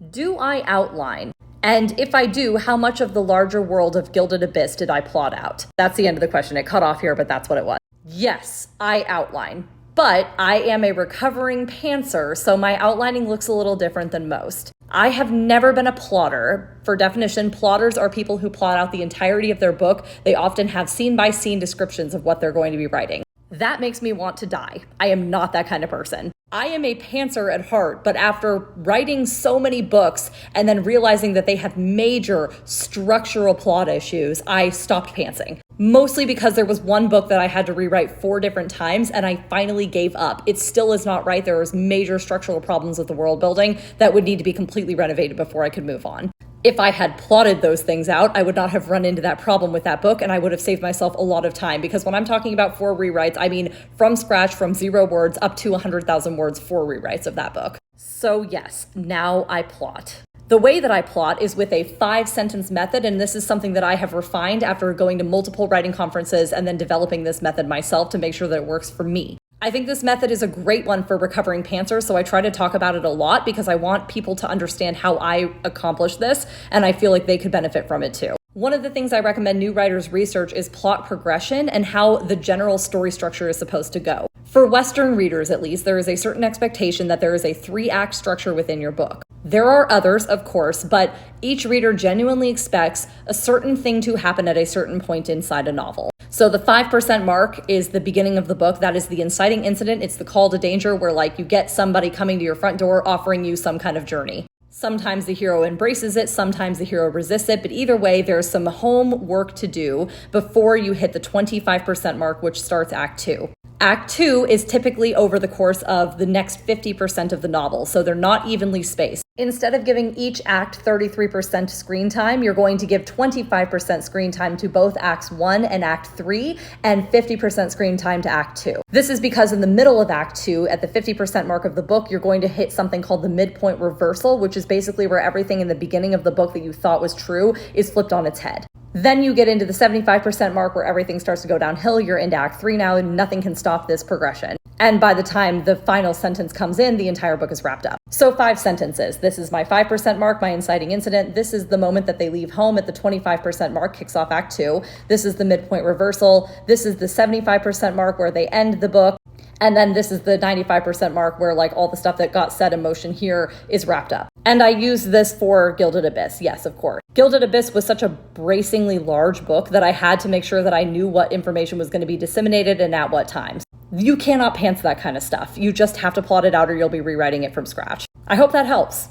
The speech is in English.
Do I outline? And if I do, how much of the larger world of Gilded Abyss did I plot out? That's the end of the question. It cut off here, but that's what it was. Yes, I outline. But I am a recovering pantser, so my outlining looks a little different than most. I have never been a plotter. For definition, plotters are people who plot out the entirety of their book. They often have scene-by-scene descriptions of what they're going to be writing. That makes me want to die. I am not that kind of person. I am a pantser at heart, but after writing so many books and then realizing that they have major structural plot issues, I stopped pantsing. Mostly because there was one book that I had to rewrite 4 different times and I finally gave up. It still is not right. There was major structural problems with the world building that would need to be completely renovated before I could move on. If I had plotted those things out, I would not have run into that problem with that book, and I would have saved myself a lot of time, because when I'm talking about 4 rewrites, I mean from scratch, from 0 words up to 100,000 words, 4 rewrites of that book. So yes, now I plot. The way that I plot is with a 5-sentence method, and this is something that I have refined after going to multiple writing conferences and then developing this method myself to make sure that it works for me. I think this method is a great one for recovering pantsers, so I try to talk about it a lot because I want people to understand how I accomplish this, and I feel like they could benefit from it too. One of the things I recommend new writers research is plot progression and how the general story structure is supposed to go. For Western readers, at least, there is a certain expectation that there is a 3-act structure within your book. There are others, of course, but each reader genuinely expects a certain thing to happen at a certain point inside a novel. So the 5% mark is the beginning of the book. That is the inciting incident. It's the call to danger where you get somebody coming to your front door offering you some kind of journey. Sometimes the hero embraces it, sometimes the hero resists it, but either way, there's some homework to do before you hit the 25% mark, which starts Act 2. Act 2 is typically over the course of the next 50% of the novel, so they're not evenly spaced. Instead of giving each act 33% screen time, you're going to give 25% screen time to both Acts 1 and Act 3, and 50% screen time to Act 2. This is because in the middle of Act 2, at the 50% mark of the book, you're going to hit something called the midpoint reversal, which is basically where everything in the beginning of the book that you thought was true is flipped on its head. Then you get into the 75% mark where everything starts to go downhill. You're into Act 3 now, and nothing can stop this progression. And by the time the final sentence comes in, the entire book is wrapped up. So 5 sentences. This is my 5% mark, my inciting incident. This is the moment that they leave home at the 25% mark, kicks off Act 2. This is the midpoint reversal. This is the 75% mark where they end the book. And then this is the 95% mark where all the stuff that got set in motion here is wrapped up. And I use this for Gilded Abyss. Yes, of course. Gilded Abyss was such a bracingly large book that I had to make sure that I knew what information was going to be disseminated and at what times. You cannot pants that kind of stuff. You just have to plot it out or you'll be rewriting it from scratch. I hope that helps.